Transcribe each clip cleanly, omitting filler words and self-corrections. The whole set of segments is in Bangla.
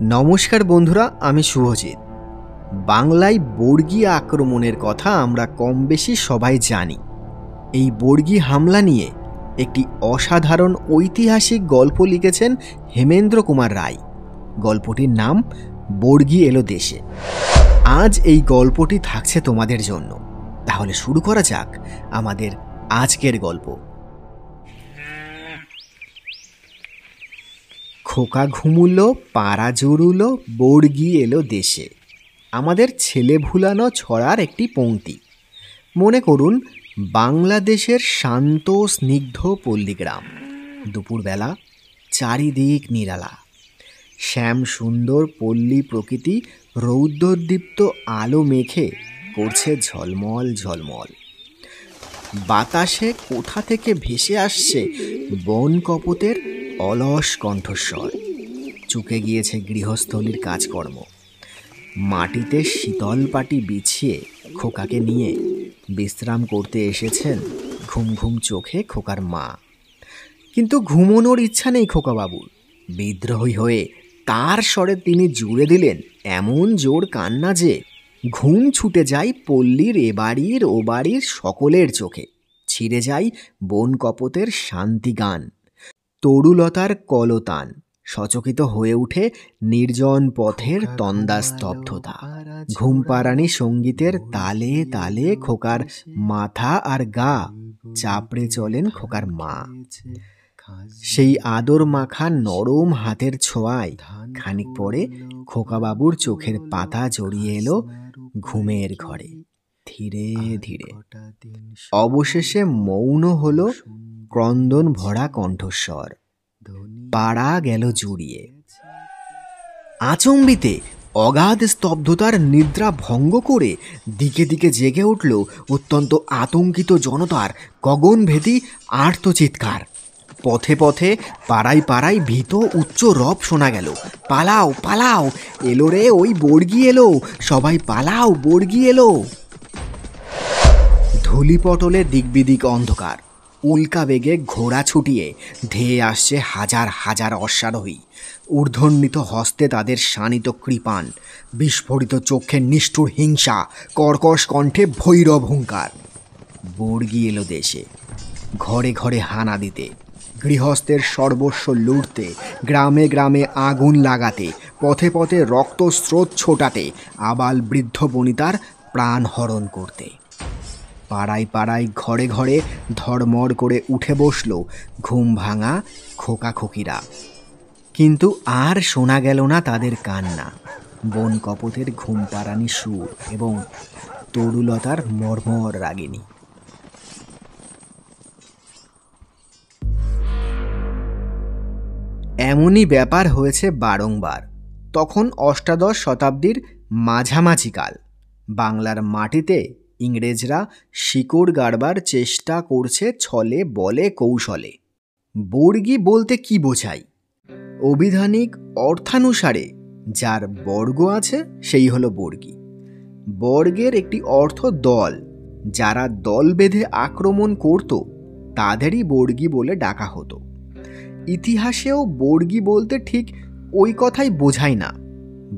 নমস্কার বন্ধুরা, আমি শুভজিৎ। বাংলায় বর্গী আক্রমণের কথা আমরা কম বেশি সবাই জানি। এই বর্গী হামলা নিয়ে একটি অসাধারণ ঐতিহাসিক গল্প লিখেছেন হেমেন্দ্র কুমার রায়। গল্পটির নাম বর্গী এলো দেশে। আজ এই গল্পটি থাকছে তোমাদের জন্য। তাহলে শুরু করা যাক আমাদের আজকের গল্প। খোকা ঘুমুলো, পাড়া জুড়ুলো, বর্গী এলো দেশে। আমাদের ছেলে ভুলানো ছড়ার একটি পংক্তি। মনে করুন বাংলাদেশের শান্ত স্নিগ্ধ পল্লীগ্রাম। দুপুরবেলা, চারিদিক নিরালা, শ্যাম সুন্দর পল্লী প্রকৃতি রৌদ্রদীপ্ত আলো মেখে করছে ঝলমল ঝলমল। বাতাসে কোথা থেকে ভেসে আসছে বন কপোতের অলস কণ্ঠস্বর। চুকে গিয়েছে গৃহস্থলীর কাজকর্ম। মাটিতে শীতল পাটি বিছিয়ে খোকাকে নিয়ে বিশ্রাম করতে এসেছেন ঘুম ঘুম চোখে খোকার মা। কিন্তু ঘুমোনোর ইচ্ছা নেই খোকাবাবুর। বিদ্রোহী হয়ে তার স্বরে তিনি জুড়ে দিলেন এমন জোর কান্না যে ঘুম ছুটে যায় পল্লীর এ বাড়ির ও বাড়ির সকলের চোখে। ছিঁড়ে যায় বন কপোতের শান্তি গান, তরুলতার কলতান। সচকিত হয়ে উঠে নির্জন পথের তন্দা স্তব্ধতা। ঘুমপাড়ানি সঙ্গীতের তালে তালে খোকার মাথা আর গা চাপড়ে চলেন খোকার মা। সেই আদর মাখা নরম হাতের ছোঁয়ায় খানিক পরে খোকাবাবুর চোখের পাতা জড়িয়ে এলো ঘুমের ঘরে ধীরে ধীরে। অবশেষে মৌন হলো ক্রন্দন ভরা কণ্ঠস্বর। পাড়া গেল জুড়িয়ে। আচম্বিতে অগাধ স্তব্ধতার নিদ্রা ভঙ্গ করে দিকে দিকে জেগে উঠল অত্যন্ত আতঙ্কিত জনতার গগনভেদী আর্তচিৎকার। পথে পথে পাড়ায় পাড়ায় ভীত উচ্চ রব শোনা গেল। পালাও পালাও, এলো রে ওই বর্গী এলো, সবাই পালাও, বর্গী এলো। ধূলিপটলে দিকবিদিক অন্ধকার। উল্কা বেগে ঘোড়া ছুটিয়ে ধেয়ে আসছে হাজার হাজার অশ্বারোহী। ঊর্ধ্বন্বিত হস্তে তাদের শানিত কৃপাণ, বিস্ফোরিত চোখে নিষ্ঠুর হিংসা, কর্কশ কণ্ঠে ভৈরব হুঙ্কার। বর্গী এলো দেশে, ঘরে ঘরে হানা দিতে, গৃহস্থের সর্বস্ব লুটতে, গ্রামে গ্রামে আগুন লাগাতে, পথে পথে রক্তস্রোত ছোটাতে, আবাল বৃদ্ধ বনিতার প্রাণ হরণ করতে। পাড়ায় পাড়ায় ঘরে ঘরে ধড়মড় করে উঠে বসল ঘুম ভাঙা খোকাখোকিরা। কিন্তু আর শোনা গেল না তাদের কান্না, বন কপোতের ঘুমপাড়ানি সুর এবং তরুলতার মর্মর রাগিনী। এমনই ব্যাপার হয়েছে বারংবার। তখন অষ্টাদশ শতাব্দীর মাঝামাঝি কাল। বাংলার মাটিতে ইংরেজরা শিকড় গাড়বার চেষ্টা করছে ছলে বলে কৌশলে। বর্গী বলতে কি বোঝায়? অভিধানিক অর্থানুসারে যার বর্গ আছে সেই হলো বর্গী। বর্গের একটি অর্থ দল। যারা দল বেঁধে আক্রমণ করত তাদেরই বর্গী বলে ডাকা হতো। ইতিহাসেও বর্গী বলতে ঠিক ওই কথাই বোঝায় না।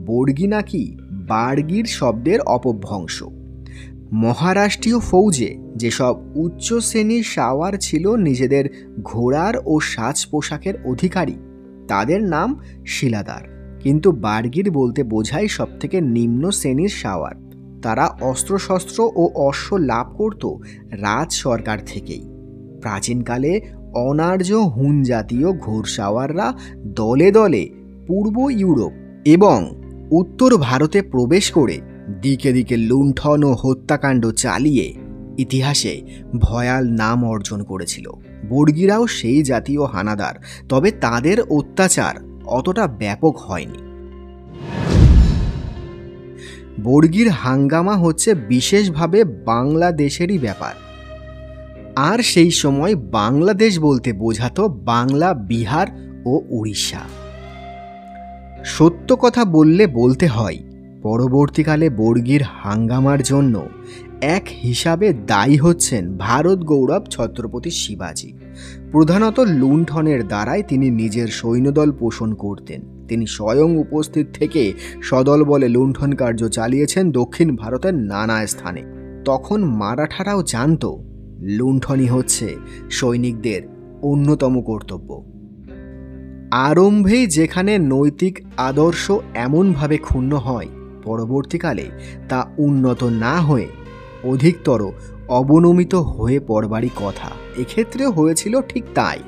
বর্গী নাকি বার্গীর শব্দের অপভ্রংশ। মহারাষ্ট্রীয় ফৌজে যেসব উচ্চ শ্রেণীর সাওয়ার ছিল নিজেদের ঘোড়ার ও সাজ পোশাকের অধিকারী, তাদের নাম শিলাদার। কিন্তু বার্গীর বলতে বোঝায় সবথেকে নিম্ন শ্রেণীর সাওয়ার। তারা অস্ত্রশস্ত্র ও অশ্ব লাভ করত রাজ সরকার থেকেই। প্রাচীনকালে অনার্য হুন জাতীয় ঘোড়সাওয়াররা দলে দলে পূর্ব ইউরোপ এবং উত্তর ভারতে প্রবেশ করে দিকে দিকে লুণ্ঠন ও হত্যাকাণ্ড চালিয়ে ইতিহাসে ভয়াল নাম অর্জন করেছিল। বর্গীরাও সেই জাতীয় হানাদার, তবে তাদের অত্যাচার অতটা ব্যাপক হয়নি। বর্গীর হাঙ্গামা হচ্ছে বিশেষভাবে বাংলাদেশেরই ব্যাপার। আর সেই সময় বাংলাদেশ বলতে বোঝাতো বাংলা, বিহার ও উড়িষ্যা। সত্য কথা বললে বলতে হয়, পরবর্তীকালে বর্গীর হাঙ্গামার জন্য এক হিসাবে দায়ী হচ্ছেন ভারত গৌরব ছত্রপতি শিবাজী। প্রধানত লুণ্ঠনের দ্বারাই তিনি নিজের সৈন্যদল পোষণ করতেন। তিনি স্বয়ং উপস্থিত থেকে সদল বলে লুণ্ঠন কার্য চালিয়েছেন দক্ষিণ ভারতের নানা স্থানে। তখন মারাঠারাও জানত লুণ্ঠনই হচ্ছে সৈনিকদের অন্যতম কর্তব্য। আরম্ভেই যেখানে নৈতিক আদর্শ এমনভাবে ক্ষুণ্ণ হয়, পরবর্তীকালে তা উন্নত না হয়ে অধিকতর অবনমিত হয়ে পড়বারই কথা। এক্ষেত্রেও হয়েছিল ঠিক তাই।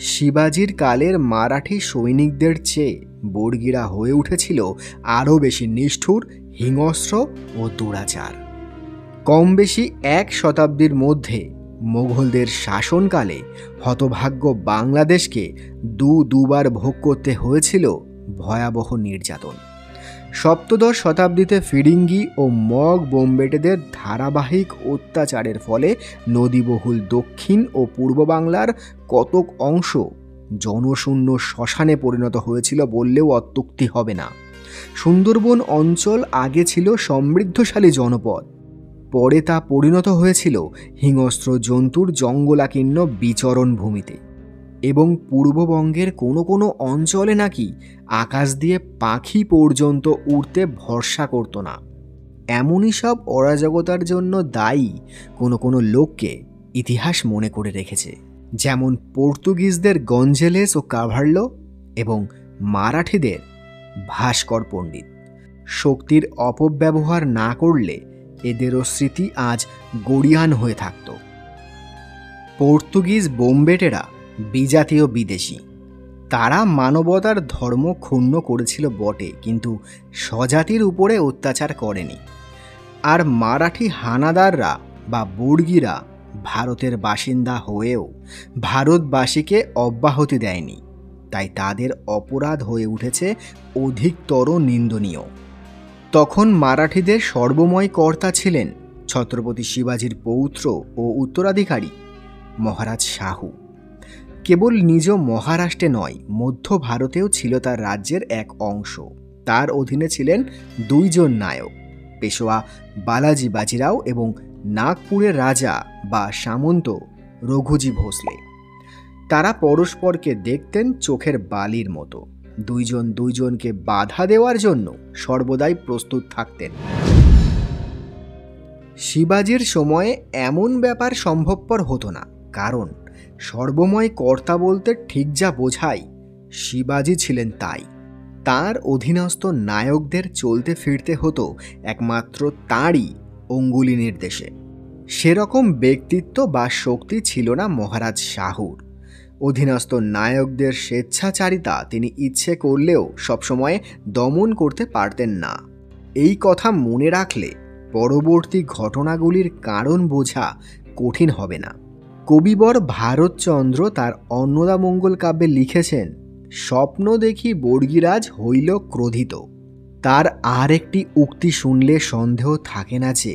শিবাজির কালের মারাঠি সৈনিকদের চেয়ে বর্গীরা হয়ে উঠেছিল আরও বেশি নিষ্ঠুর, হিংস্র ও দুরাচার। কম বেশি 1 শতাব্দীর মধ্যে মোগলদের শাসনকালে হতভাগ্য বাংলাদেশকে দুবার ভোগ করতে হয়েছিল ভয়াবহ নির্যাতন। সপ্তদশ শতাব্দীতে ফিরিঙ্গি ও মগ বোম্বেটেদের ধারাবাহিক অত্যাচারের ফলে নদীবহুল দক্ষিণ ও পূর্ব বাংলার কতক অংশ জনশূন্য শ্মশানে পরিণত হয়েছিল বললেও অত্যুক্তি হবে না। সুন্দরবন অঞ্চল আগে ছিল সমৃদ্ধশালী জনপদ, পরে তা পরিণত হয়েছিল হিংস্র জন্তুর জঙ্গলাকীর্ণ বিচরণ ভূমিতে। এবং পূর্ববঙ্গের কোনো কোনো অঞ্চলে নাকি আকাশ দিয়ে পাখি পর্যন্ত উড়তে ভরসা করত না। এমনই সব অরাজকতার জন্য দায়ী কোনো কোনো লোককে ইতিহাস মনে করে রেখেছে, যেমন পর্তুগিজদের গঞ্জেলেস ও কাভার্লো এবং মারাঠিদের ভাস্কর পণ্ডিত। শক্তির অপব্যবহার না করলে এদেরও স্মৃতি আজ গড়িয়ান হয়ে থাকত। পর্তুগিজ বোম্বেটেরা বিজাতীয় বিদেশি। তারা মানবতার ধর্ম ক্ষুণ্ণ করেছিল বটে, কিন্তু স্বজাতির উপরে অত্যাচার করেনি। আর মারাঠি হানাদাররা বা বর্গীরা ভারতের বাসিন্দা হয়েও ভারতবাসীকে অব্যাহতি দেয়নি, তাই তাদের অপরাধ হয়ে উঠেছে অধিকতর নিন্দনীয়। তখন মারাঠিদের সর্বময় কর্তা ছিলেন ছত্রপতি শিবাজির পৌত্র ও উত্তরাধিকারী মহারাজ শাহু। কেবল নিজ মহারাষ্ট্রে নয়, মধ্য ভারতেও ছিল তার রাজ্যের এক অংশ। তার অধীনে ছিলেন 2 জন নায়ক, পেশোয়া বালাজি বাজিরাও এবং নাগপুরের রাজা বা সামন্ত রঘুজি ভোসলে। তারা পরস্পরকে দেখতেন চোখের বালির মতো। 2 জন 2 জনকে বাধা দেওয়ার জন্য সর্বদাই প্রস্তুত থাকতেন। শিবাজির সময়ে এমন ব্যাপার সম্ভবপর হতো না, কারণ সর্বময় কর্তা বলতে ঠিক যা বোঝায় শিবাজি ছিলেন তাই। তার অধীনস্থ নায়কদের চলতে ফিরতে হতো একমাত্র তাঁরই অঙ্গুলি নির্দেশে। সেরকম ব্যক্তিত্ব বা শক্তি ছিল না মহারাজ শাহুর। অধীনস্থ নায়কদের স্বেচ্ছাচারিতা তিনি ইচ্ছে করলেও সবসময় দমন করতে পারতেন না। এই কথা মনে রাখলে পরবর্তী ঘটনাগুলির কারণ বোঝা কঠিন হবে না। কবিবর ভারতচন্দ্র তার অন্নদামঙ্গল কাব্যে লিখেছেন, স্বপ্ন দেখি বর্গীরাজ হইল ক্রোধিত। তার আর একটি উক্তি শুনলে সন্দেহ থাকে না যে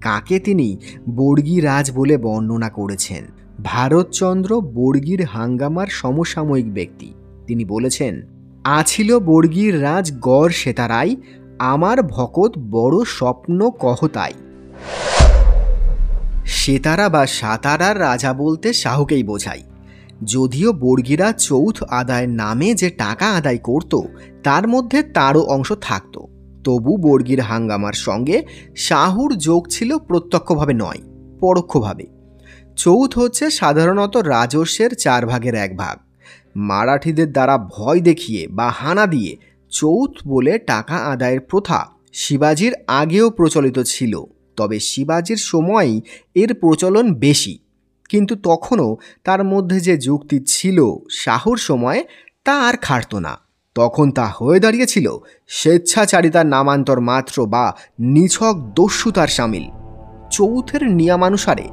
কাকে তিনি বর্গীরাজ বলে বর্ণনা করেছেন। ভারতচন্দ্র বর্গীর হাঙ্গামার সমসাময়িক ব্যক্তি। তিনি বলেছেন, আছিল বর্গীর রাজ গড় সেতারাই, আমার ভকত বড় স্বপ্ন কহতাই। সেতারা বা সাতারার রাজা বলতে শাহুকেই বোঝায়। যদিও বর্গীরা চৌথ আদায়ের নামে যে টাকা আদায় করত তার মধ্যে তারও অংশ থাকত, তবু বর্গীর হাঙ্গামার সঙ্গে শাহুর যোগ ছিল প্রত্যক্ষভাবে নয়, পরোক্ষভাবে। চৌথ হচ্ছে সাধারণত রাজস্বের 4 ভাগের 1 ভাগ। মারাঠিদের দ্বারা ভয় দেখিয়ে বা হানা দিয়ে চৌথ বলে টাকা আদায়ের প্রথা শিবাজির আগেও প্রচলিত ছিল, তবে শিবাজির সময়ই এর প্রচলন বেশি। কিন্তু তখনও তার মধ্যে যে যুক্তি ছিল শাহুর সময়ে তা আর খাটত না। তখন তা হয়ে দাঁড়িয়েছিল স্বেচ্ছাচারিতার নামান্তর মাত্র বা নিছক দস্যুতার সামিল। চৌথের নিয়মানুসারে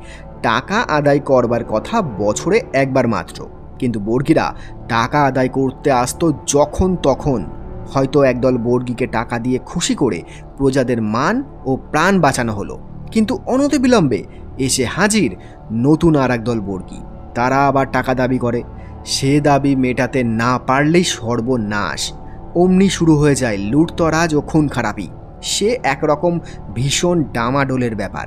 টাকা আদায় করবার কথা বছরে 1 বার মাত্র, কিন্তু বর্গীরা টাকা আদায় করতে আসতো যখন তখন। হয়তো একদল বর্গীকে টাকা দিয়ে খুশি করে প্রজাদের মান ও প্রাণ বাঁচানো হলো, কিন্তু অনতিবিলম্বে এসে হাজির নতুন আর একদল বর্গী। তারা আবার টাকা দাবি করে। সে দাবি মেটাতে না পারলেই সর্বনাশ। অমনি শুরু হয়ে যায় লুটতরাজ ও খুন খারাপি। সে একরকম ভীষণ ডামাডোলের ব্যাপার।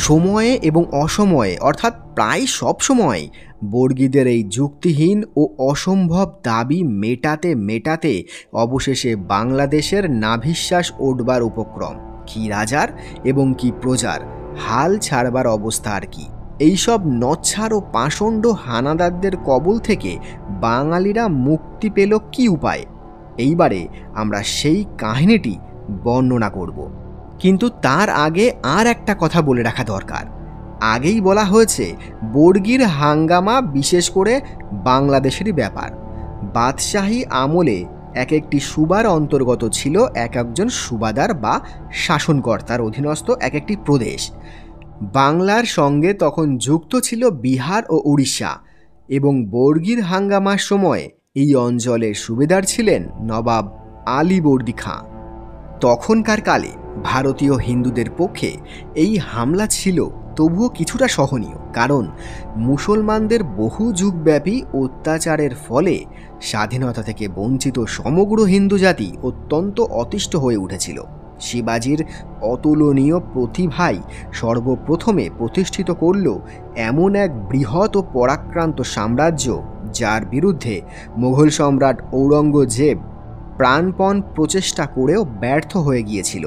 সময়ে এবং অসময়ে অর্থাৎ প্রায় সব সময় বর্গীদের এই যুক্তিহীন ও অসম্ভব দাবি মেটাতে মেটাতে অবশেষে বাংলাদেশের নাভিশ্বাস ওঠবার উপক্রম। কি রাজার এবং কি প্রজার হাল ছাড়বার অবস্থা আর কি। এইসব নচ্ছার ও পাষণ্ড হানাদারদের কবল থেকে বাঙালিরা মুক্তি পেল কি উপায়ে? এইবারে আমরা সেই কাহিনীটি বর্ণনা করব। কিন্তু তার আগে আর একটা কথা বলে রাখা দরকার। আগেই বলা হয়েছে বর্গীর হাঙ্গামা বিশেষ করে বাংলাদেশেরই ব্যাপার। বাদশাহী আমলে এক একটি সুবার অন্তর্গত ছিল এক একজন সুবাদার বা শাসনকর্তার অধীনস্থ এক একটি প্রদেশ। বাংলার সঙ্গে তখন যুক্ত ছিল বিহার ও উড়িষ্যা, এবং বর্গীর হাঙ্গামার সময় এই অঞ্চলের সুবেদার ছিলেন নবাব আলীবর্দী খাঁ। তখনকার কালে ভারতীয় হিন্দুদের পক্ষে এই হামলা ছিল তবুও কিছুটা সহনীয়, কারণ মুসলমানদের বহু যুগব্যাপী অত্যাচারের ফলে স্বাধীনতা থেকে বঞ্চিত সমগ্র হিন্দু জাতি অত্যন্ত অতিষ্ঠ হয়ে উঠেছিল। শিবাজির অতুলনীয় প্রতিভাই সর্বপ্রথমে প্রতিষ্ঠিত করল এমন এক বৃহৎ ও পরাক্রান্ত সাম্রাজ্য, যার বিরুদ্ধে মোগল সম্রাট ঔরঙ্গজেব প্রাণপণ প্রচেষ্টা করেও ব্যর্থ হয়ে গিয়েছিল।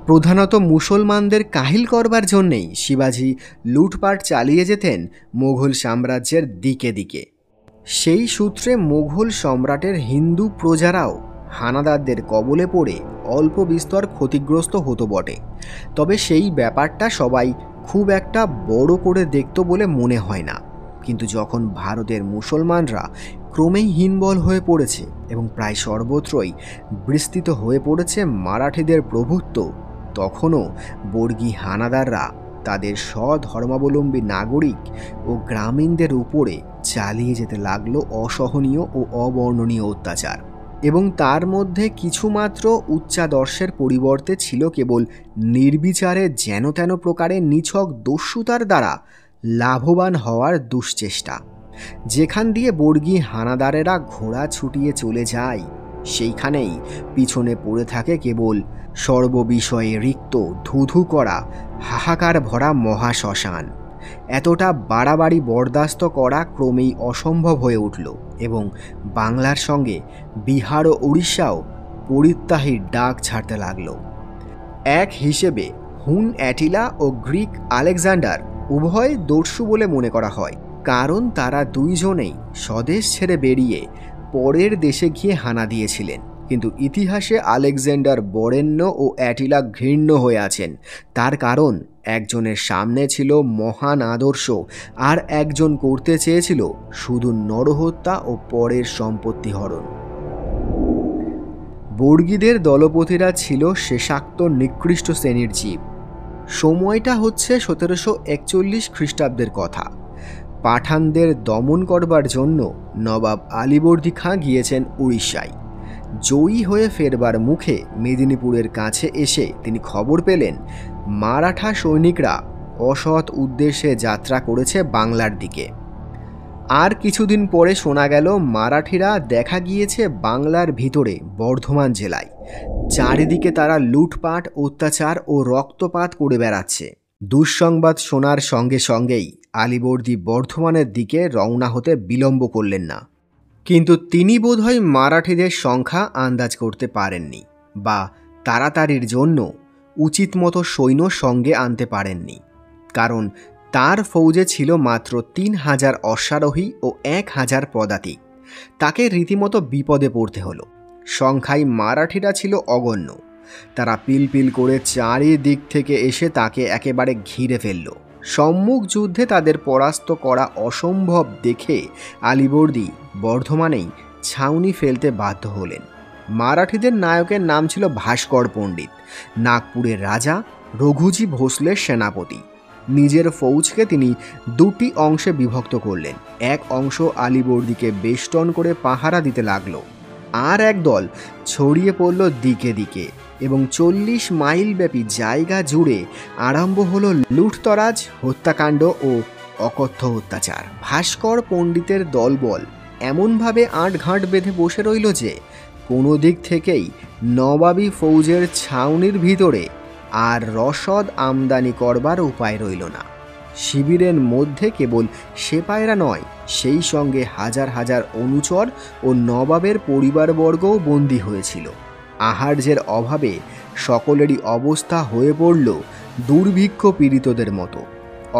প্রধানত মুসলমানদের কাহিল করবার জন্যেই শিবাজি লুটপাট চালিয়ে যেতেন মোগল সাম্রাজ্যের দিকে দিকে। সেই সূত্রে মোগল সম্রাটের হিন্দু প্রজারাও হানাদারদের কবলে পড়ে অল্প বিস্তর ক্ষতিগ্রস্ত হতো বটে, তবে সেই ব্যাপারটা সবাই খুব একটা বড় করে দেখত বলে মনে হয় না। কিন্তু যখন ভারতের মুসলমানরা ক্রমেই হীনবল হয়ে পড়েছে এবং প্রায় সর্বত্রই বিস্তৃত হয়ে পড়েছে মারাঠিদের প্রভুত্ব, তখনও বর্গী হানাদাররা তাদের স্বধর্মাবলম্বী নাগরিক ও গ্রামীণদের উপরে চালিয়ে যেতে লাগলো অসহনীয় ও অবর্ণনীয় অত্যাচার। এবং তার মধ্যে কিছুমাত্র উচ্চাদর্শের পরিবর্তে ছিল কেবল নির্বিচারে যেন তেন প্রকারে নিছক দস্যুতার দ্বারা লাভবান হওয়ার দুশ্চেষ্টা। যেখান দিয়ে বর্গী হানাদারেরা ঘোড়া ছুটিয়ে চলে যায়, সেইখানেই পিছনে পড়ে থাকে কেবল সর্ববিষয়ে রিক্ত ধুধু করা হাহাকার ভরা মহাশ্মশান। এতটা বাড়াবাড়ি বরদাস্ত করা ক্রমেই অসম্ভব হয়ে উঠল এবং বাংলার সঙ্গে বিহার ও উড়িষ্যাও পরিত্যাহীর ডাক ছাড়তে লাগল। এক হিসেবে হুন অ্যাটিলা ও গ্রিক আলেকজান্ডার উভয় দস্যু বলে মনে করা হয়, কারণ তারা দুইজনেই স্বদেশ ছেড়ে বেরিয়ে পরের দেশে গিয়ে হানা দিয়েছিলেন। কিন্তু ইতিহাসে আলেকজান্ডার বরেণ্য ও অ্যাটিলা ঘৃণ্য হয়ে আছেন। তার কারণ একজনের সামনে ছিল মহান আদর্শ, আর একজন করতে চেয়েছিল শুধু নরহত্যা ও পরের সম্পত্তি হরণ। বর্গীদের দলপতিরা ছিল শেষাক্ত নিকৃষ্ট শ্রেণীর জীব। সময়টা হচ্ছে 1741 খ্রিস্টাব্দের কথা। পাঠানদের দমন করবার জন্য নবাব আলীবর্দী খাঁ গিয়েছেন উড়িষ্যায়। জয়ী হয়ে ফেরবার মুখে মেদিনীপুরের কাছে এসে তিনি খবর পেলেন মারাঠা সৈনিকরা অসৎ উদ্দেশ্যে যাত্রা করেছে বাংলার দিকে। আর কিছুদিন পরে শোনা গেল মারাঠিরা দেখা গিয়েছে বাংলার ভিতরে বর্ধমান জেলায়। চারিদিকে তারা লুটপাট, অত্যাচার ও রক্তপাত করে বেড়াচ্ছে। দুঃসংবাদ শোনার সঙ্গে সঙ্গেই আলীবর্দী বর্ধমানের দিকে রওনা হতে বিলম্ব করলেন না। কিন্তু তিনি বোধহয় মারাঠিদের সংখ্যা আন্দাজ করতে পারেননি, বা তাড়াতাড়ির জন্য উচিত মতো সৈন্য সঙ্গে আনতে পারেননি, কারণ তার ফৌজে ছিল মাত্র 3000 অশ্বারোহী ও 1000 পদাতিক। তাকে রীতিমতো বিপদে পড়তে হলো। সংখ্যায় মারাঠিরা ছিল অগণ্য। তারা পিলপিল করে চারিদিক থেকে এসে তাকে একেবারে ঘিরে ফেলল। সম্মুখ যুদ্ধে তাদের পরাস্ত করা অসম্ভব দেখে আলীবর্দী বর্ধমানেই ছাউনি ফেলতে বাধ্য হলেন। মারাঠিদের নায়কের নাম ছিল ভাস্কর পণ্ডিত, নাগপুরের রাজা, রঘুজি ভোসলের সেনাপতি। নিজের ফৌজকে তিনি দুটি অংশে বিভক্ত করলেন। এক অংশ আলীবর্দীকে বেষ্টন করে পাহারা দিতে লাগলো, আর এক দল ছড়িয়ে পড়ল দিকে দিকে, এবং 40 মাইল ব্যাপী জায়গা জুড়ে আরম্ভ হলো লুটতরাজ, হত্যাকাণ্ড ও অকথ্য অত্যাচার। ভাস্কর পণ্ডিতের দলবল এমনভাবে আঁটঘাঁট বেঁধে বসে রইল যে কোনো দিক থেকেই নবাবী ফৌজের ছাউনির ভিতরে আর রসদ আমদানি করবার উপায় রইল না। শিবিরের মধ্যে কেবল সেপাইরা নয়, সেই সঙ্গে হাজার হাজার অনুচর ও নবাবের পরিবারবর্গও বন্দী হয়েছিল। আহার্যের অভাবে সকলেরই অবস্থা হয়ে পড়ল দুর্ভিক্ষ পীড়িতদের মতো।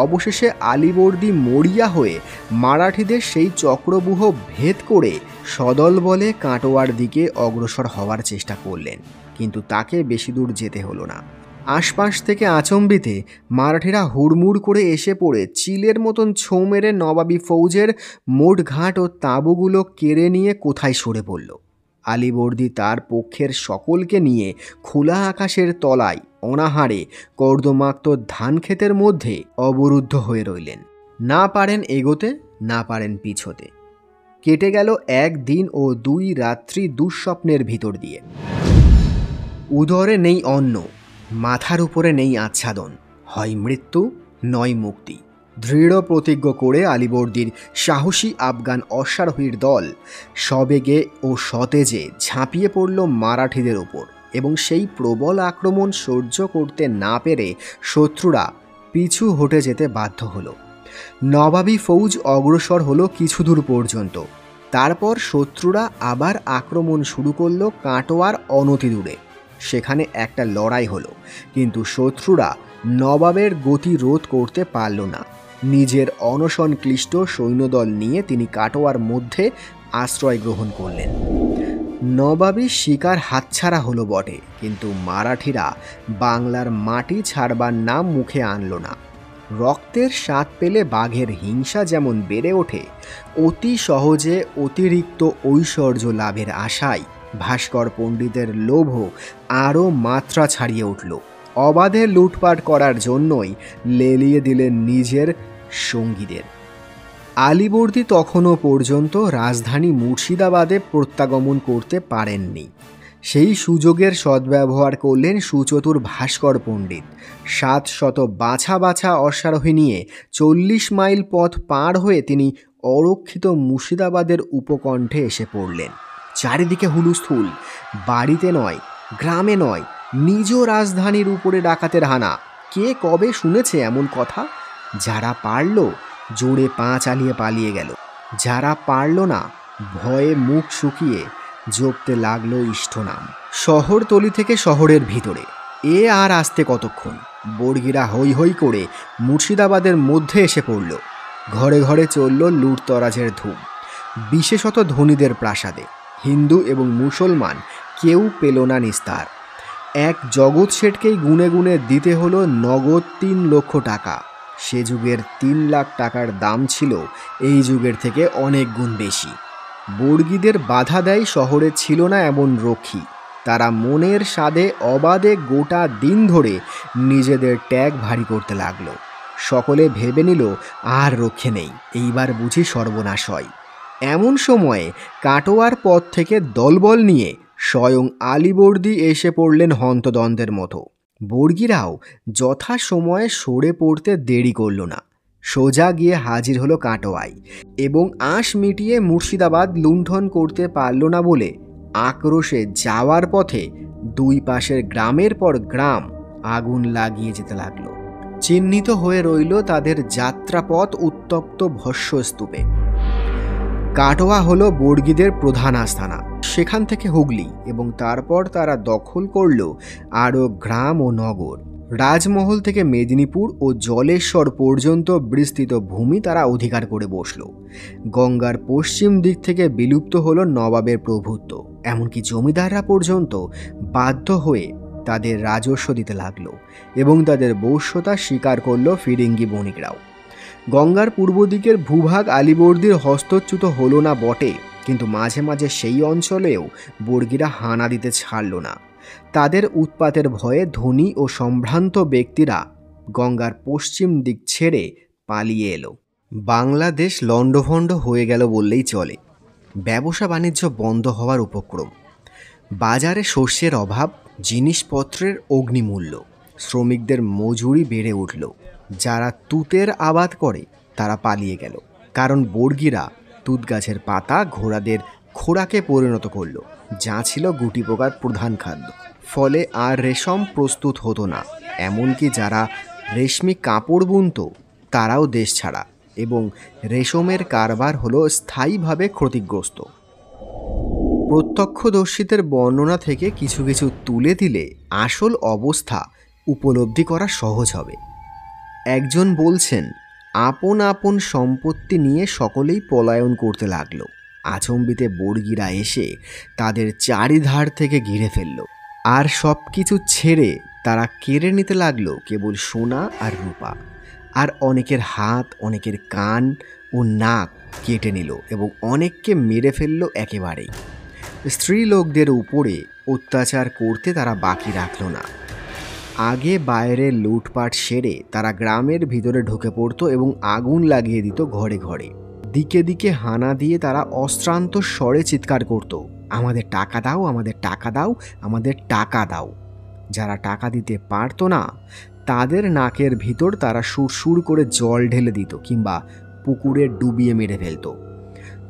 অবশেষে আলীবর্দী মরিয়া হয়ে মারাঠিদের সেই চক্রব্যূহ ভেদ করে সদল বলে কাটোয়ার দিকে অগ্রসর হওয়ার চেষ্টা করলেন, কিন্তু তাকে বেশি দূর যেতে হলো না। আশপাশ থেকে আচম্বিতে মারাঠিরা হুড়মুড় করে এসে পড়ে চিলের মতন ছোঁ মেরে নবাবী ফৌজের মোট ঘাট ও তাঁবুগুলো কেড়ে নিয়ে কোথায় সরে পড়ল। আলীবর্দী তার পক্ষের সকলকে নিয়ে খোলা আকাশের তলায় অনাহারে কর্দমাক্ত ধান ক্ষেতের মধ্যে অবরুদ্ধ হয়ে রইলেন। না পারেন এগোতে, না পারেন পিছোতে। কেটে গেল 1 দিন ও 2 রাত্রি দুঃস্বপ্নের ভিতর দিয়ে। উদরে নেই অন্ন, মাথার উপরে নেই আচ্ছাদন, হয় মৃত্যু নয় মুক্তি। দৃঢ় প্রতিজ্ঞ করে আলীবর্দীর সাহসী আফগান অশ্বারোহীর দল সবেগে ও সতেজে ঝাঁপিয়ে পড়ল মারাঠিদের ওপর, এবং সেই প্রবল আক্রমণ সহ্য করতে না পেরে শত্রুরা পিছু হটে যেতে বাধ্য হলো। নবাবী ফৌজ অগ্রসর হলো কিছু দূর পর্যন্ত। তারপর শত্রুরা আবার আক্রমণ শুরু করলো কাটোয়ার অনতি দূরে। সেখানে একটা লড়াই হলো, কিন্তু শত্রুরা নবাবের গতি রোধ করতে পারল না। নিজের অনশন ক্লিষ্ট সৈন্যদল নিয়ে তিনি কাটোয়ার মধ্যে আশ্রয় গ্রহণ করলেন। নবাবী শিকার হাতছাড়া হলো বটে, কিন্তু মারাঠিরা বাংলার মাটি ছাড়বার নাম মুখে আনল না। রক্তের স্বাদ পেলে বাঘের হিংসা যেমন বেড়ে ওঠে, অতি সহজে অতিরিক্ত ঐশ্বর্য লাভের আশায় ভাস্কর পণ্ডিতের লোভ আরও মাত্রা ছাড়িয়ে উঠল। অবাধে লুটপাট করার জন্যই লেলিয়ে দিলেন নিজের সঙ্গীদের। আলীবর্দী তখনও পর্যন্ত রাজধানী মুর্শিদাবাদে প্রত্যাগমন করতে পারেননি। সেই সুযোগের সদ্ব্যবহার করলেন সুচতুর ভাস্কর পণ্ডিত। 700 বাছা বাছা অশ্বারোহী নিয়ে 40 মাইল পথ পার হয়ে তিনি অরক্ষিত মুর্শিদাবাদের উপকণ্ঠে এসে পড়লেন। চারিদিকে হুলুস্থুল, বাড়িতে নয়, গ্রামে নয়, নিজ রাজধানীর উপরে ডাকাতের হানা। কে কবে শুনেছে এমন কথা? যারা পারল জোরে পা চালিয়ে পালিয়ে গেল, যারা পারল না ভয়ে মুখ শুকিয়ে জপতে লাগলো ইষ্টনাম। শহরতলি থেকে শহরের ভিতরে এ আর আসতে কতক্ষণ? বর্গিরা হৈ হৈ করে মুর্শিদাবাদের মধ্যে এসে পড়ল। ঘরে ঘরে চলল লুটতরাজের ধূম, বিশেষত ধনীদের প্রাসাদে। হিন্দু এবং মুসলমান কেউ পেল না নিস্তার। এক জগৎ শেঠকেই গুনে গুনে দিতে হলো নগদ 3 লক্ষ টাকা। সে যুগের 3 লাখ টাকার দাম ছিল এই যুগের থেকে অনেক গুণ বেশি। বর্গীদের বাধা দেয় শহরে ছিল না এমন রক্ষী। তারা মনের স্বাদে অবাধে গোটা দিন ধরে নিজেদের ট্যাগ ভারী করতে লাগলো। সকলে ভেবে নিল আর রক্ষে নেই, এইবার বুঝি সর্বনাশ হয়। এমন সময়ে কাটোয়ার পথ থেকে দলবল নিয়ে স্বয়ং আলীবর্দী এসে পড়লেন হন্তদন্তের মতো। বর্গীরাও যথা সময়ে সরে পড়তে দেরি করল না। সোজা গিয়ে হাজির হলো কাটোয়ায়, এবং আঁশ মিটিয়ে মুর্শিদাবাদ লুণ্ঠন করতে পারল না বলে আক্রোশে যাওয়ার পথে 2 পাশের গ্রামের পর গ্রাম আগুন লাগিয়ে যেতে লাগলো। চিহ্নিত হয়ে রইল তাদের যাত্রাপথ উত্তপ্ত ভস্মস্তূপে। কাটোয়া হলো বর্গীদের প্রধান আস্তানা। সেখান থেকে হুগলি, এবং তারপর তারা দখল করল আরও গ্রাম ও নগর। রাজমহল থেকে মেদিনীপুর ও জলেশ্বর পর্যন্ত বিস্তৃত ভূমি তারা অধিকার করে বসল। গঙ্গার পশ্চিম দিক থেকে বিলুপ্ত হলো নবাবের প্রভুত্ব। এমনকি জমিদাররা পর্যন্ত বাধ্য হয়ে তাদের রাজস্ব দিতে লাগলো, এবং তাদের বশ্যতা স্বীকার করল ফিরিঙ্গি বণিকরাও। গঙ্গার পূর্ব দিকের ভূভাগ আলীবর্দীর হস্তচ্যুত হলো না বটে, কিন্তু মাঝে মাঝে সেই অঞ্চলেও বর্গীরা হানা দিতে ছাড়ল না। তাদের উৎপাতের ভয়ে ধনী ও সম্ভ্রান্ত ব্যক্তিরা গঙ্গার পশ্চিম দিক ছেড়ে পালিয়ে এলো। বাংলাদেশ লণ্ডভণ্ড হয়ে গেল বললেই চলে। ব্যবসা বাণিজ্য বন্ধ হওয়ার উপক্রম। বাজারে শস্যের অভাব, জিনিসপত্রের অগ্নিমূল্য, শ্রমিকদের মজুরি বেড়ে উঠল। যারা তুতের আবাদ করে তারা পালিয়ে গেল, কারণ বর্গীরা তুত গাছের পাতা ঘোড়াদের খোরাকে পরিণত করলো, যা ছিল গুটি পোকার প্রধান খাদ্য। ফলে আর রেশম প্রস্তুত হতো না, এমনকি যারা রেশমি কাপড় বুনত তারাও দেশ ছাড়া, এবং রেশমের কারবার হলো স্থায়ীভাবে ক্ষতিগ্রস্ত। প্রত্যক্ষদর্শীদের বর্ণনা থেকে কিছু কিছু তুলে দিলে আসল অবস্থা উপলব্ধি করা সহজ হবে। একজন বলছেন, আপন আপন সম্পত্তি নিয়ে সকলেই পলায়ন করতে লাগলো। আচম্বিতে বর্গীরা এসে তাদের চারিধার থেকে ঘিরে ফেলল, আর সব কিছু ছেড়ে তারা কেড়ে নিতে লাগলো কেবল সোনা আর রূপা। আর অনেকের হাত, অনেকের কান ও নাক কেটে নিল এবং অনেককে মেরে ফেলল একেবারেই। স্ত্রী লোকদের উপরে অত্যাচার করতে তারা বাকি রাখল না। আগে বাইরে লুটপাট সেরে তারা গ্রামের ভিতরে ঢুকে পড়তো এবং আগুন লাগিয়ে দিত ঘরে ঘরে। দিকে দিকে হানা দিয়ে তারা অশ্রান্ত স্বরে চিৎকার করত, আমাদের টাকা দাও, আমাদের টাকা দাও, আমাদের টাকা দাও। যারা টাকা দিতে পারত না তাদের নাকের ভিতর তারা সুরসুর করে জল ঢেলে দিত কিংবা পুকুরে ডুবিয়ে মেরে ফেলত।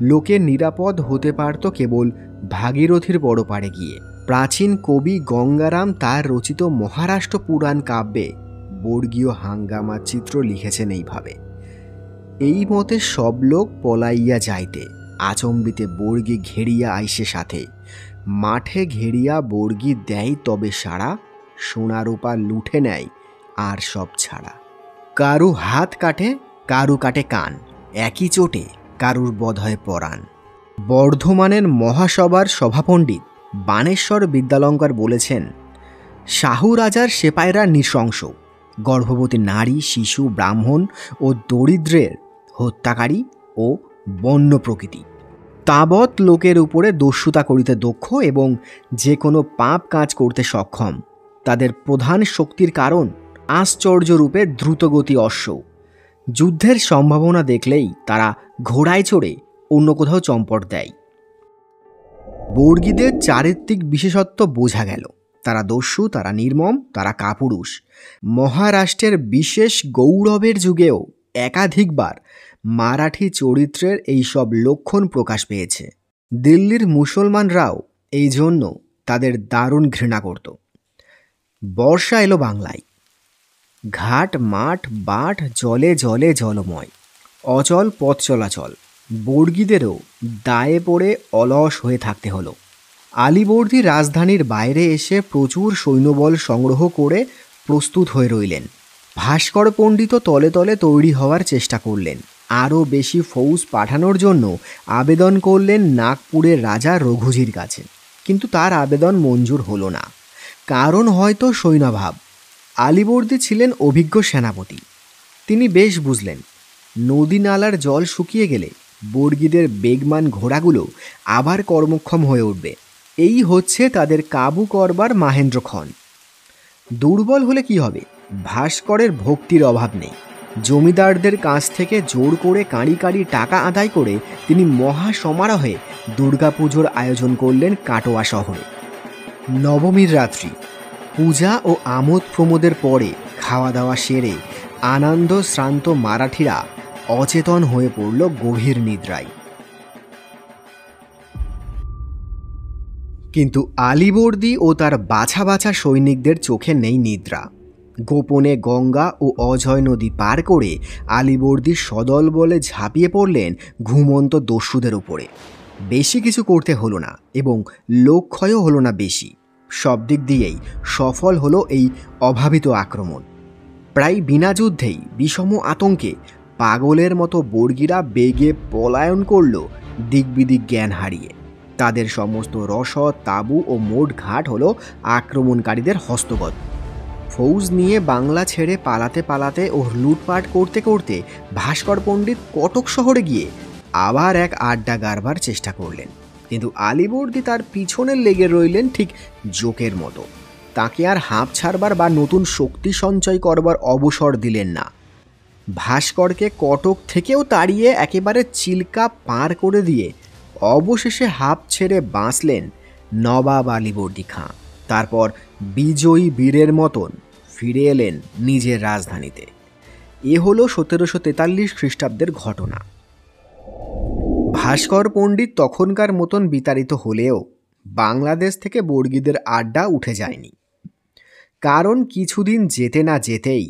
লোকে নিরাপদ হতে পারত কেবল ভাগীরথীর বড় পাড়ে গিয়ে। প্রাচীন কবি গঙ্গারাম তার রচিত মহারাষ্ট্র পুরাণ কাব্যে বর্গীয় হাঙ্গামার চিত্র লিখেছেন এইভাবে, এই মতে সব লোক পলাইয়া যাইতে, আচম্বিতে বর্গী ঘেরিয়া আইসে সাথে, মাঠে ঘেরিয়া বর্গী দেয় তবে সারা, সোনারূপা লুঠে নেয় আর সব ছাড়া। কারু হাত কাটে, কারু কাটে কান, একই চোটে কারুর বধ হয় পরাণ। বর্ধমানের মহাসভার সভাপণ্ডিত বাণেশ্বর বিদ্যালঙ্কার বলেছেন, শাহু রাজার সেপাইরা নৃশংস, গর্ভবতী নারী, শিশু, ব্রাহ্মণ ও দরিদ্রের হত্যাকারী ও বন্য প্রকৃতি। তাবৎ লোকের উপরে দস্যুতা করিতে দক্ষ এবং যে কোনো পাপ কাজ করতে সক্ষম। তাদের প্রধান শক্তির কারণ আশ্চর্যরূপে দ্রুতগতি অশ্ব। যুদ্ধের সম্ভাবনা দেখলেই তারা ঘোড়ায় চড়ে অন্য কোথাও চম্পট দেয়। বর্গীদের চারিত্রিক বিশেষত্ব বোঝা গেল, তারা দস্যু, তারা নির্মম, তারা কাপুরুষ। মহারাষ্ট্রের বিশেষ গৌরবের যুগেও একাধিকবার মারাঠি চরিত্রের এইসব লক্ষণ প্রকাশ পেয়েছে। দিল্লির মুসলমানরাও এই জন্য তাদের দারুণ ঘৃণা করত। বর্ষা এলো বাংলায়, ঘাট, মাঠ, বাট জলে জলে জলময়, অচল পথ চলাচল। বর্গীদেরও দায়ে পড়ে অলস হয়ে থাকতে হলো। আলীবর্দী রাজধানীর বাইরে এসে প্রচুর সৈন্যবল সংগ্রহ করে প্রস্তুত হয়ে রইলেন। ভাস্কর পণ্ডিত তলে তলে তৈরি হওয়ার চেষ্টা করলেন। আরও বেশি ফৌজ পাঠানোর জন্য আবেদন করলেন নাগপুরের রাজা রঘুজির কাছে, কিন্তু তার আবেদন মঞ্জুর হলো না। কারণ হয়তো সৈন্যাভাব। আলীবর্দী ছিলেন অভিজ্ঞ সেনাপতি। তিনি বেশ বুঝলেন, নদী নালার জল শুকিয়ে গেলে বর্গীদের বেগমান ঘোড়াগুলো আবার কর্মক্ষম হয়ে উঠবে। এই হচ্ছে তাদের কাবু করবার মাহেন্দ্রক্ষণ। দুর্বল হলে কি হবে? ভাস্করের ভক্তির অভাব নেই। জমিদারদের কাছ থেকে জোর করে কাঁড়ি কাঁড়ি টাকা আদায় করে তিনি মহা সমারোহে দুর্গাপুজোর আয়োজন করলেন কাটোয়া শহরে। নবমীর রাত্রি, পূজা ও আমোদ প্রমোদের পরে খাওয়া দাওয়া সেরে আনন্দ শ্রান্ত মারাঠিরা অচেতন হয়ে পড়ল গভীর নিদ্রায়। কিন্তু আলীবর্দী ও তার বাছা বাছা সৈনিকদের চোখে নেই নিদ্রা। গোপনে গঙ্গা ও অজয় নদী পার করে আলীবর্দী সদল বলে ঝাঁপিয়ে পড়লেন ঘুমন্ত দস্যুদের উপরে। বেশি কিছু করতে হলো না এবং লোকক্ষয়ও হলো না বেশি। সব দিক দিয়েই সফল হলো এই অভাবিত আক্রমণ। প্রায় বিনা যুদ্ধেই বিষম আতঙ্কে পাগলের মতো বর্গীরা বেগে পলায়ন করল দিকবিদিক জ্ঞান হারিয়ে। তাদের সমস্ত রসদ, তাঁবু ও মোট ঘাট হলো আক্রমণকারীদের হস্তগত। ফৌজ নিয়ে বাংলা ছেড়ে পালাতে পালাতে ও লুটপাট করতে করতে ভাস্কর পণ্ডিত কটক শহরে গিয়ে আবার এক আড্ডা গাড়বার চেষ্টা করলেন, কিন্তু আলীবর্দী তার পিছনে লেগে রইলেন ঠিক জোকের মতো। তাকে আর হাঁপ ছাড়বার বা নতুন শক্তি সঞ্চয় করবার অবসর দিলেন না। ভাস্করকে কটক থেকেও তাড়িয়ে একেবারে চিল্কা পার করে দিয়ে অবশেষে হাঁপ ছেড়ে বাঁচলেন নবাব আলীবর্দী খাঁ। তারপর বিজয়ী বীরের মতন ফিরে এলেন নিজের রাজধানীতে। এ হলো 1743 খ্রিস্টাব্দের ঘটনা। ভাস্কর পণ্ডিত তখনকার মতন বিতাড়িত হলেও বাংলাদেশ থেকে বর্গীদের আড্ডা উঠে যায়নি। কারণ কিছুদিন যেতে না যেতেই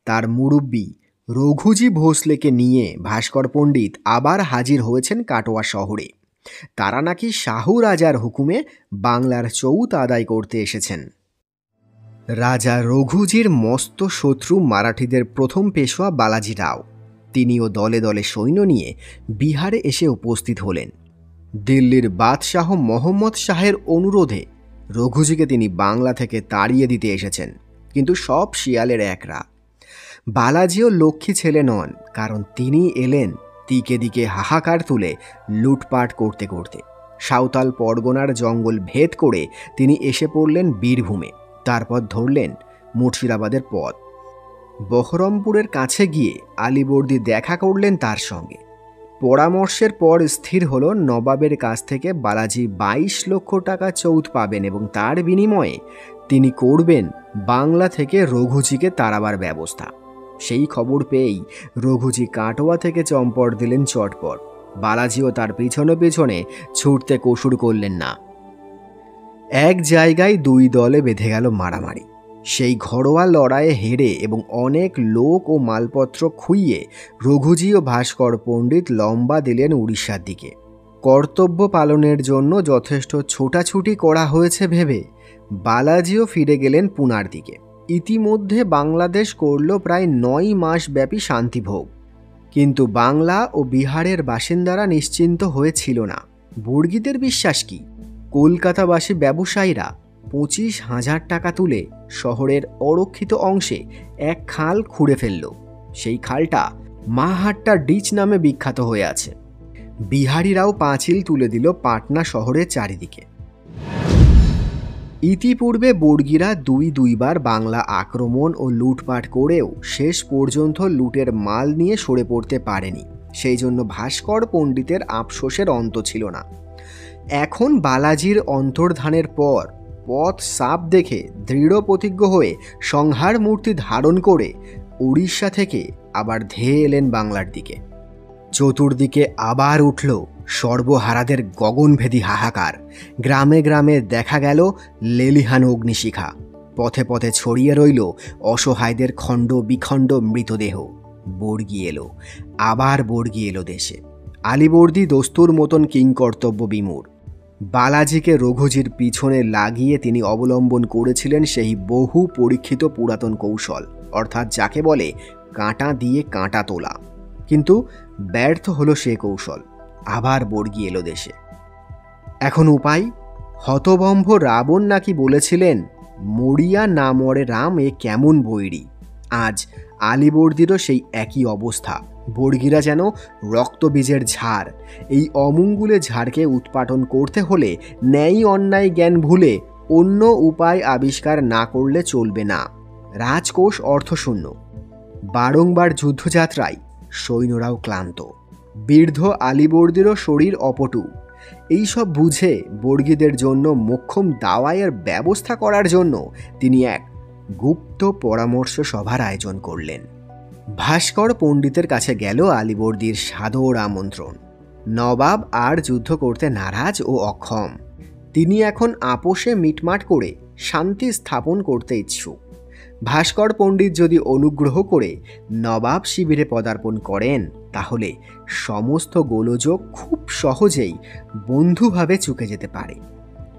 তার মুরব্বি রঘুজি ভোসলেকে নিয়ে ভাস্কর পণ্ডিত আবার হাজির হয়েছেন কাটোয়া শহরে। তারা নাকি শাহু রাজার হুকুমে বাংলার চৌত আদায় করতে এসেছেন। রাজা রঘুজির মস্ত শত্রু মারাঠিদের প্রথম পেশোয়া বালাজি রাও, তিনিও দলে দলে সৈন্য নিয়ে বিহারে এসে উপস্থিত হলেন। দিল্লির বাদশাহ মোহাম্মদ শাহের অনুরোধে রঘুজিকে তিনি বাংলা থেকে তাড়িয়ে দিতে এসেছেন, কিন্তু সব শিয়ালের একরা। বালাজিও লক্ষ্মী ছেলে নন, কারণ তিনি এলেন দিকে দিকে হাহাকার তুলে লুটপাট করতে করতে। সাঁওতাল পরগনার জঙ্গল ভেদ করে তিনি এসে পড়লেন বীরভূমে, তারপর ধরলেন মুর্শিদাবাদের পথ। বহরমপুরের কাছে গিয়ে আলীবর্দী দেখা করলেন তার সঙ্গে। পরামর্শের পর স্থির হলো নবাবের কাছ থেকে বালাজি 22 লক্ষ টাকা চৌত পাবেন এবং তার বিনিময়ে তিনি করবেন বাংলা থেকে রঘুজিকে তাড়াবার ব্যবস্থা। সেই খবর পেয়েই রঘুজি কাটোয়া থেকে চম্পট দিলেন চটপট। বালাজিও তার পিছনে পিছনে ছুটতে কসুর করলেন না। এক জায়গায় দুই দলে বেঁধে গেল মারামারি। সেই ঘরোয়া লড়াইয়ে হেরে এবং অনেক লোক ও মালপত্র খুইয়ে রঘুজি ও ভাস্কর পণ্ডিত লম্বা দিলেন উড়িষ্যার দিকে। কর্তব্য পালনের জন্য যথেষ্ট ছোটাছুটি করা হয়েছে ভেবে বালাজিও ফিরে গেলেন পুনার দিকে। ইতিমধ্যে বাংলাদেশ করল প্রায় 9 মাস ব্যাপী শান্তিভোগ। কিন্তু বাংলা ও বিহারের বাসিন্দারা নিশ্চিন্ত হয়েছিল না। বর্গীদের বিশ্বাস কি? কলকাতাবাসী ব্যবসায়ীরা 25,000 টাকা তুলে শহরের অরক্ষিত অংশে এক খাল খুঁড়ে ফেলল। সেই খালটা মাহাট্টা ডিচ নামে বিখ্যাত হয়ে আছে। বিহারিরাও পাঁচিল তুলে দিল পাটনা শহরের চারিদিকে। ইতিপূর্বে বর্গীরা দুইবার বাংলা আক্রমণ ও লুটপাট করেও শেষ পর্যন্ত লুটের মাল নিয়ে সরে পড়তে পারেনি। সেই জন্য ভাস্কর পণ্ডিতের আফসোসের অন্ত ছিল না। এখন বালাজির অন্তর্ধানের পর পথ সাপ দেখে দৃঢ় প্রতিজ্ঞ হয়ে সংহার মূর্তি ধারণ করে উড়িষ্যা থেকে আবার ধেয়ে এলেন বাংলার দিকে। চতুর্দিকে আবার উঠল সর্বহারাদের গগনভেদী হাহাকার। গ্রামে গ্রামে দেখা গেল লেলিহান অগ্নিশিখা। পথে পথে ছড়িয়ে রইল অসহায়দের খণ্ড বিখণ্ড মৃতদেহ। বর্গী এলো, আবার বর্গী এলো দেশে। আলীবর্দী দস্তুর মতন কিংকর্তব্য বিমূঢ়। বালাজিকে রঘুজির পিছনে লাগিয়ে তিনি অবলম্বন করেছিলেন সেই বহু পরীক্ষিত পুরাতন কৌশল, অর্থাৎ যাকে বলে কাঁটা দিয়ে কাঁটা তোলা। কিন্তু ব্যর্থ হলো সে কৌশল। আবার বর্গী এলো দেশে। এখন উপায়? হতবম্ভ রাবণ নাকি বলেছিলেন, মরিয়া না মরে রাম, এ কেমন বৈরী। আজ আলীবর্দীরও সেই একই অবস্থা। বর্গীরা যেন রক্তবীজের ঝাড়। এই অমঙ্গুলে ঝাড়কে উৎপাটন করতে হলে ন্যায় অন্যায় জ্ঞান ভুলে অন্য উপায় আবিষ্কার না করলে চলবে না। রাজকোষ অর্থশূন্য। বারংবার যুদ্ধযাত্রায় সৈন্যরাও ক্লান্ত। বৃদ্ধ আলীবর্দীরও শরীর অপটু। এইসব বুঝে বর্গীদের জন্য মোক্ষম দাওয়াইয়ের ব্যবস্থা করার জন্য তিনি এক গুপ্ত পরামর্শ সভার আয়োজন করলেন। ভাস্কর পণ্ডিতের কাছে গেল আলীবর্দীর সাদর আমন্ত্রণ। নবাব আর যুদ্ধ করতে নারাজ ও অক্ষম। তিনি এখন আপোষে মিটমাট করে শান্তি স্থাপন করতে ইচ্ছুক। ভাস্কর পণ্ডিত যদি অনুগ্রহ করে নবাব শিবিরে পদার্পণ করেন, তাহলে সমস্ত গোলযোগ খুব সহজেই বন্ধুভাবে চুকে যেতে পারে।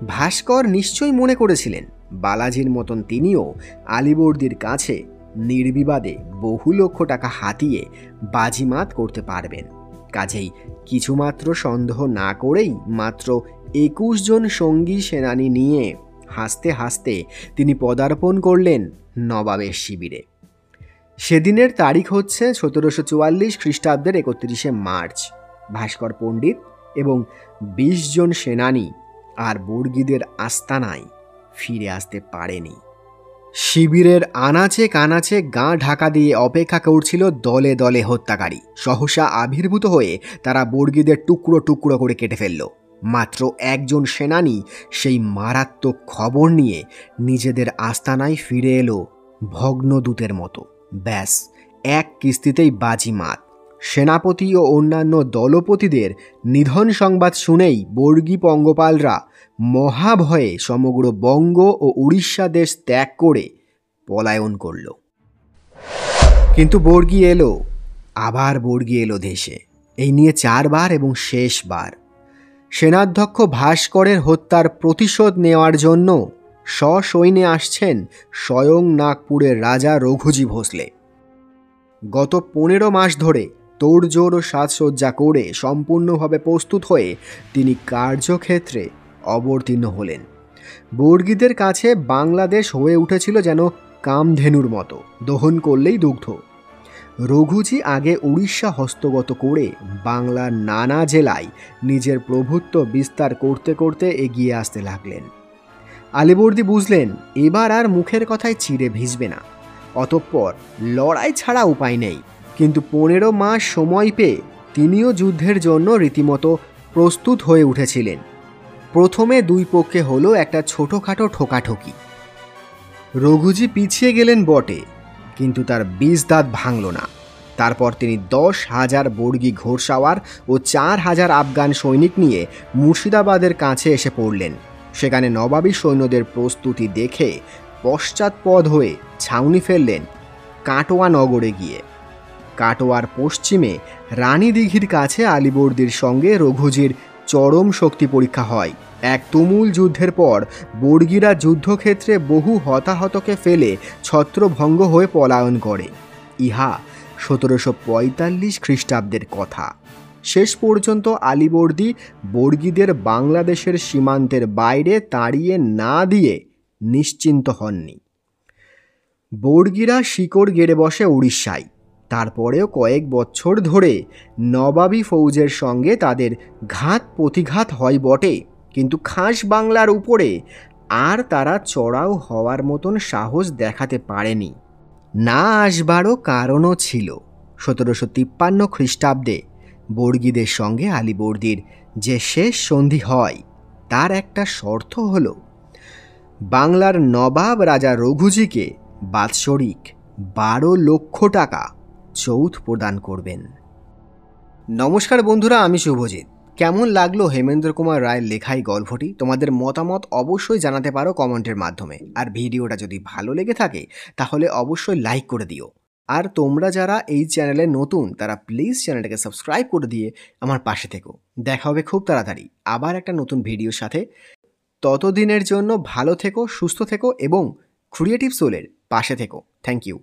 ভাস্কর নিশ্চয়ই মনে করেছিলেন বালাজির মতন তিনিও আলীবর্দীর কাছে নির্বিবাদে বহু লক্ষ টাকা হাতিয়ে বাজিমাত করতে পারবেন। কাজেই কিছুমাত্র সন্দেহ না করেই মাত্র 21 জন সঙ্গী সেনানী নিয়ে হাসতে হাসতে তিনি পদার্পণ করলেন নবাবের শিবিরে। সেদিনের তারিখ হচ্ছে 1744 খ্রিস্টাব্দের 31শে মার্চ। ভাস্কর পণ্ডিত এবং 20 জন সেনানী আর বর্গীদের আস্তানায় ফিরে আসতে পারেনি। শিবিরের আনাচে কানাচে গাঁ ঢাকা দিয়ে অপেক্ষা করছিল দলে দলে হত্যাকারী। সহসা আবির্ভূত হয়ে তারা বর্গীদের টুকরো টুকরো করে কেটে ফেলল। মাত্র একজন সেনানী সেই মারাত্মক খবর নিয়ে নিজেদের আস্তানায় ফিরে এলো ভগ্নদূতের মতো। ব্যাস, এক কিস্তিতেই বাজিমাত। সেনাপতি ও অন্যান্য দলপতিদের নিধন সংবাদ শুনেই বর্গী পঙ্গপালরা মহাভয়ে সমগ্র বঙ্গ ও উড়িষ্যা দেশ ত্যাগ করে পলায়ন করল। কিন্তু বর্গী এলো, আবার বর্গী এলো দেশে, এই নিয়ে 4 বার এবং শেষবার। সেনাধ্যক্ষ ভাস্করের হত্যার প্রতিশোধ নেওয়ার জন্য সসৈন্যে আসছেন স্বয়ং নাগপুরের রাজা রঘুজী ভোসলে। গত 15 মাস ধরে তোড়জোড় ও সাজসজ্জা করে সম্পূর্ণভাবে প্রস্তুত হয়ে তিনি কার্যক্ষেত্রে অবতীর্ণ হলেন। বর্গীদের কাছে বাংলাদেশ হয়ে উঠেছিল যেন কামধেনুর মতো, দহন করলেই দুগ্ধ। রঘুজী আগে উড়িষ্যা হস্তগত করে বাংলার নানা জেলায় নিজের প্রভুত্ব বিস্তার করতে করতে এগিয়ে আসতে লাগলেন। আলীবর্দী বুঝলেন এবার আর মুখের কথায় চিড়ে ভিজবে না, অতঃপর লড়াই ছাড়া উপায় নেই। কিন্তু 15 মাস সময় পেয়ে তিনিও যুদ্ধের জন্য রীতিমতো প্রস্তুত হয়ে উঠেছিলেন। প্রথমে 2 পক্ষে হলো একটা ছোটোখাটো ঠোকাঠকি। রঘুজী পিছিয়ে গেলেন বটে, কিন্তু তার 20 দাঁত ভাঙল না। তারপর তিনি 10,000 বর্গী ঘোড়সাওয়ার ও 4,000 আফগান সৈনিক নিয়ে মুর্শিদাবাদের কাছে এসে পড়লেন। সেখানে নবাবী সৈন্যদের প্রস্তুতি দেখে পশ্চাৎপদ হয়ে ছাউনি ফেললেন কাটোয়া নগরে গিয়ে। কাটোয়ার পশ্চিমে রানীদিঘির কাছে আলীবর্দীর সঙ্গে রঘুজীর চরম শক্তি পরীক্ষা হয়। এক তুমুল যুদ্ধের পর বর্গীরা যুদ্ধক্ষেত্রে বহু হতাহতকে ফেলে ছত্রভঙ্গ হয়ে পলায়ন করে। ইহা 1745 খ্রিস্টাব্দের কথা। শেষ পর্যন্ত আলীবর্দী বর্গীদের বাংলাদেশের সীমান্তের বাইরে তাড়িয়ে না দিয়ে নিশ্চিন্ত হননি। বর্গীরা শিকড় গেড়ে বসে উড়িষ্যায়। তারপরেও কয়েক বছর ধরে নবাবী ফৌজের সঙ্গে তাদের ঘাত প্রতিঘাত হয় বটে, কিন্তু খাস বাংলার উপরে আর তারা চড়াও হওয়ার মতন সাহস দেখাতে পারেনি। না আসবারও কারণও ছিল। 1753 খ্রিস্টাব্দে বর্গীদের সঙ্গে আলীবর্দীর যে শেষ সন্ধি হয় তার একটা শর্ত হল বাংলার নবাব রাজা রঘুজীকে বাৎসরিক 12 লক্ষ টাকা চৌথ প্রদান করবেন। নমস্কার বন্ধুরা, আমি শুভজিৎ। কেমন লাগলো হেমেন্দ্র কুমার রায়ের লেখা এই গল্পটি? তোমাদের মতামত অবশ্যই জানাতে পারো কমেন্টের মাধ্যমে। আর ভিডিওটা যদি ভালো লেগে থাকে তাহলে অবশ্যই লাইক করে দিও। আর তোমরা যারা এই চ্যানেলে নতুন তারা প্লিজ চ্যানেলটাকে সাবস্ক্রাইব করে দিয়ে আমার পাশে থেকো। দেখা হবে খুব তাড়াতাড়ি আবার একটা নতুন ভিডিওর সাথে। ততদিনের জন্য ভালো থেকো, সুস্থ থেকো এবং ক্রিয়েটিভ সোলের পাশে থেকো। Thank you.